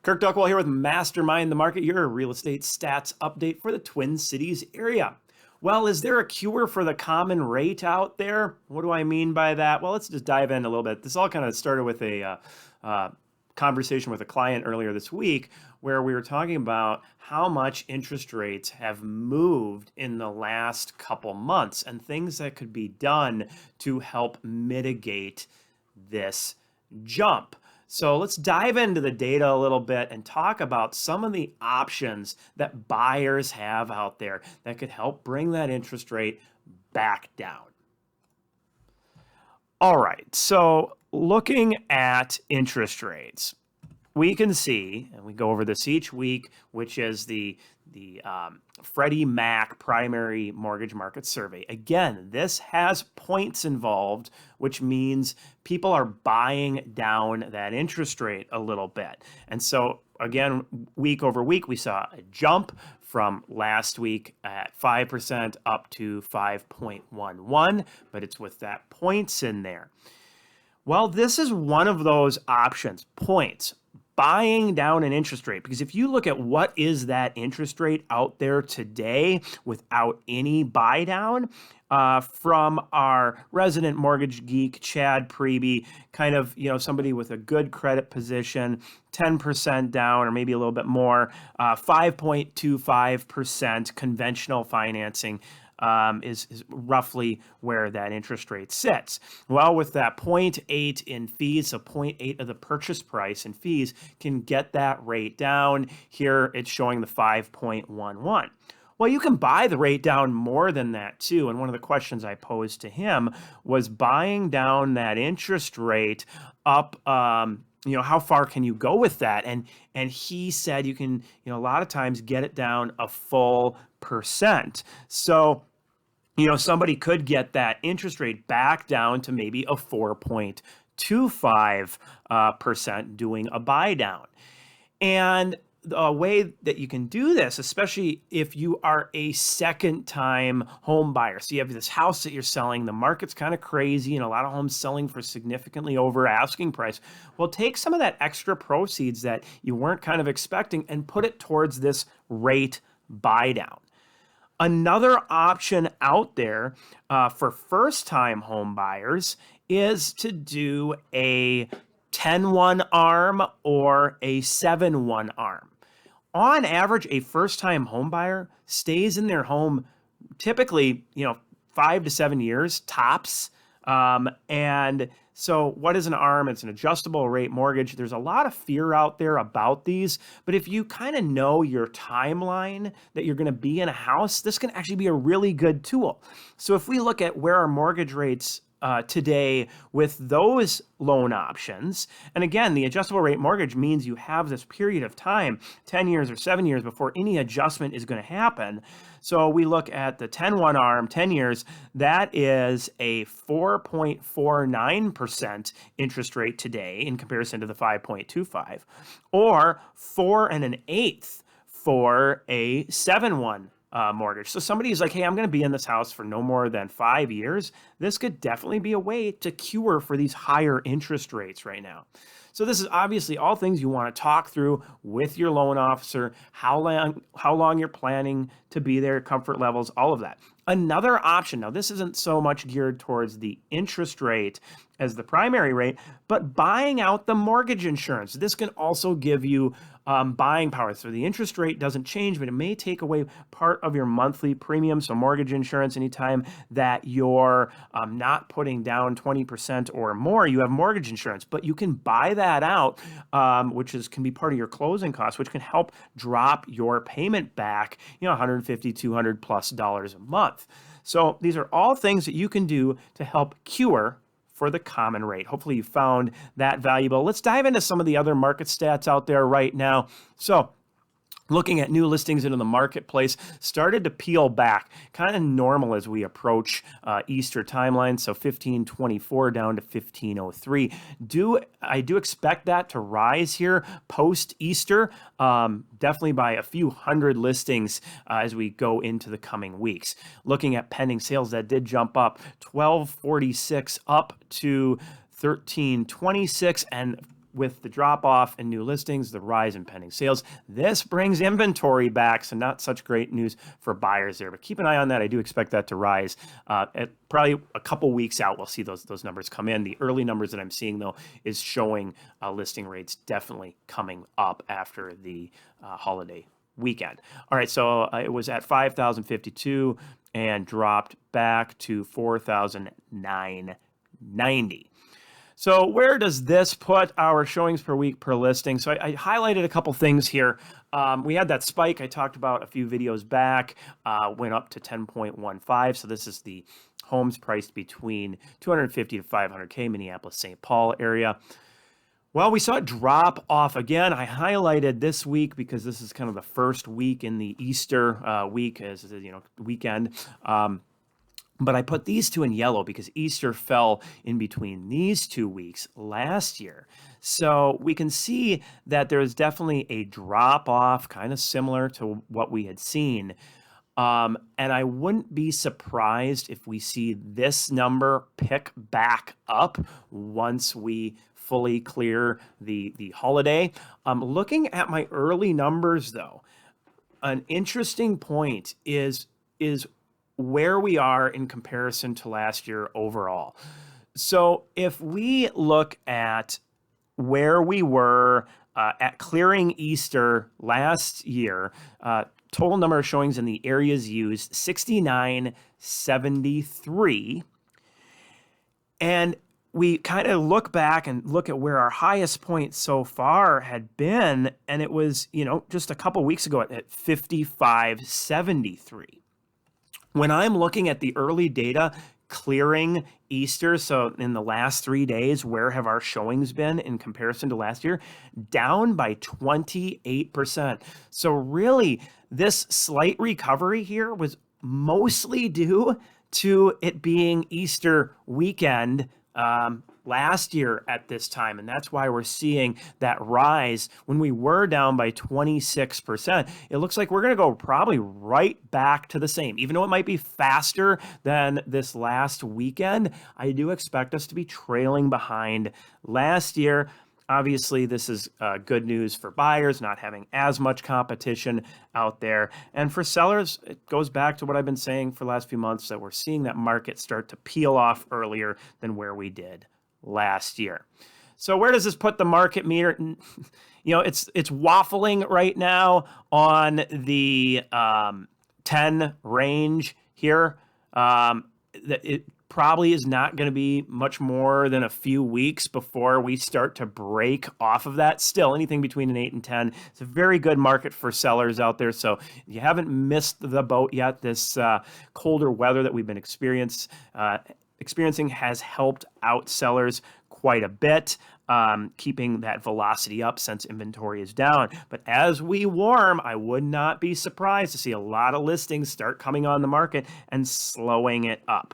Kirk Duckwell here with Mastermind the Market, your real estate stats update for the Twin Cities area. Well, is there a cure for the common rate out there? What do I mean by that? Well, let's just dive in a little bit. This all kind of started with a conversation with a client earlier this week where we were talking about how much interest rates have moved in the last couple months and things that could be done to help mitigate this jump. So let's dive into the data a little bit and talk about some of the options that buyers have out there that could help bring that interest rate back down. All right, so looking at interest rates, we can see, and we go over this each week, which is the Freddie Mac primary mortgage market survey. Again, this has points involved, which means people are buying down that interest rate a little bit. And so again, week over week, we saw a jump from last week at 5% up to 5.11, but it's with that points in there. Well, this is one of those options, points. Buying down an interest rate, because if you look at what is that interest rate out there today without any buy down, from our resident mortgage geek, Chad Preby, kind of, somebody with a good credit position, 10% down or maybe a little bit more, 5.25% conventional financing. Is roughly where that interest rate sits. Well, with that 0.8 in fees, so 0.8 of the purchase price in fees can get that rate down. Here it's showing the 5.11. Well, you can buy the rate down more than that too. And one of the questions I posed to him was buying down that interest rate up, how far can you go with that? And he said you can, a lot of times get it down a full percent. So, somebody could get that interest rate back down to maybe a 4.25% doing a buy down. And the way that you can do this, especially if you are a second-time home buyer. So you have this house that you're selling, the market's kind of crazy, and a lot of homes selling for significantly over asking price. Well, take some of that extra proceeds that you weren't kind of expecting and put it towards this rate buy down. Another option out there for first-time home buyers is to do a 10-1 arm or a 7-1 arm. On average, a first-time home buyer stays in their home typically, 5 to 7 years tops. And so what is an ARM? It's an adjustable rate mortgage. There's a lot of fear out there about these, but if you kind of know your timeline that you're going to be in a house, this can actually be a really good tool. So if we look at where our mortgage rates today with those loan options. And again, the adjustable rate mortgage means you have this period of time, 10 years or 7 years before any adjustment is going to happen. So we look at the 10-1 ARM, 10 years, that is a 4.49% interest rate today in comparison to the 5.25, or 4 1/8 for a 7-1 mortgage. So somebody's like, hey, I'm going to be in this house for no more than 5 years. This could definitely be a way to cure for these higher interest rates right now. So this is obviously all things you want to talk through with your loan officer, how long you're planning to be there, comfort levels, all of that. Another option, now this isn't so much geared towards the interest rate as the primary rate, but buying out the mortgage insurance. This can also give you buying power. So the interest rate doesn't change, but it may take away part of your monthly premium. So mortgage insurance, anytime that you're not putting down 20% or more, you have mortgage insurance, but you can buy that out, which can be part of your closing costs, which can help drop your payment back, $150, $200 plus a month. So these are all things that you can do to help cure for the common rate. Hopefully you found that valuable. Let's dive into some of the other market stats out there right now. So looking at new listings into the marketplace, started to peel back, kind of normal as we approach Easter timeline. So 1524 down to 1503. I do expect that to rise here post Easter, definitely by a few hundred listings as we go into the coming weeks. Looking at pending sales, that did jump up 1246 up to 1326, and with the drop off in new listings, the rise in pending sales, this brings inventory back. So not such great news for buyers there, but keep an eye on that. I do expect that to rise at probably a couple weeks out. We'll see those numbers come in. The early numbers that I'm seeing though is showing listing rates definitely coming up after the holiday weekend. All right, so it was at 5,052 and dropped back to 4,990. So where does this put our showings per week per listing? So I highlighted a couple things here. We had that spike I talked about a few videos back, went up to 10.15. So this is the homes priced between 250 to 500K, Minneapolis, St. Paul area. Well, we saw it drop off again. I highlighted this week because this is kind of the first week in the Easter week, as weekend. But I put these two in yellow because Easter fell in between these 2 weeks last year. So we can see that there is definitely a drop off, kind of similar to what we had seen. And I wouldn't be surprised if we see this number pick back up once we fully clear the holiday. Looking at my early numbers, though, an interesting point is where we are in comparison to last year overall. So if we look at where we were at clearing Easter last year, total number of showings in the areas used, 6973. And we kind of look back and look at where our highest point so far had been, and it was, just a couple weeks ago at 5573. When I'm looking at the early data clearing Easter, so in the last 3 days, where have our showings been in comparison to last year? Down by 28%. So really, this slight recovery here was mostly due to it being Easter weekend last year at this time. And that's why we're seeing that rise. When we were down by 26%, it looks like we're going to go probably right back to the same. Even though it might be faster than this last weekend, I do expect us to be trailing behind last year. Obviously, this is good news for buyers, not having as much competition out there. And for sellers, it goes back to what I've been saying for the last few months, that we're seeing that market start to peel off earlier than where we did last year. So where does this put the market meter? It's waffling right now on the 10 range here. It probably is not going to be much more than a few weeks before we start to break off of that. Still, anything between an 8 and 10. It's a very good market for sellers out there. So if you haven't missed the boat yet, this colder weather that we've been experiencing has helped out sellers quite a bit, keeping that velocity up since inventory is down. But as we warm, I would not be surprised to see a lot of listings start coming on the market and slowing it up.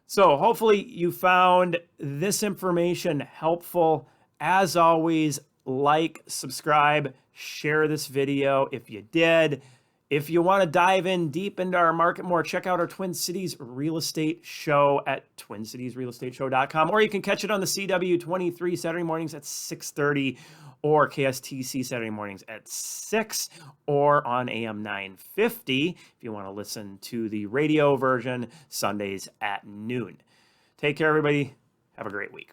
So hopefully you found this information helpful. As always, like, subscribe, share this video if you did. If you want to dive in deep into our market more, check out our Twin Cities Real Estate Show at twincitiesrealestateshow.com, or you can catch it on the CW23 Saturday mornings at 6:30, or KSTC Saturday mornings at 6, or on AM 950 if you want to listen to the radio version Sundays at noon. Take care, everybody. Have a great week.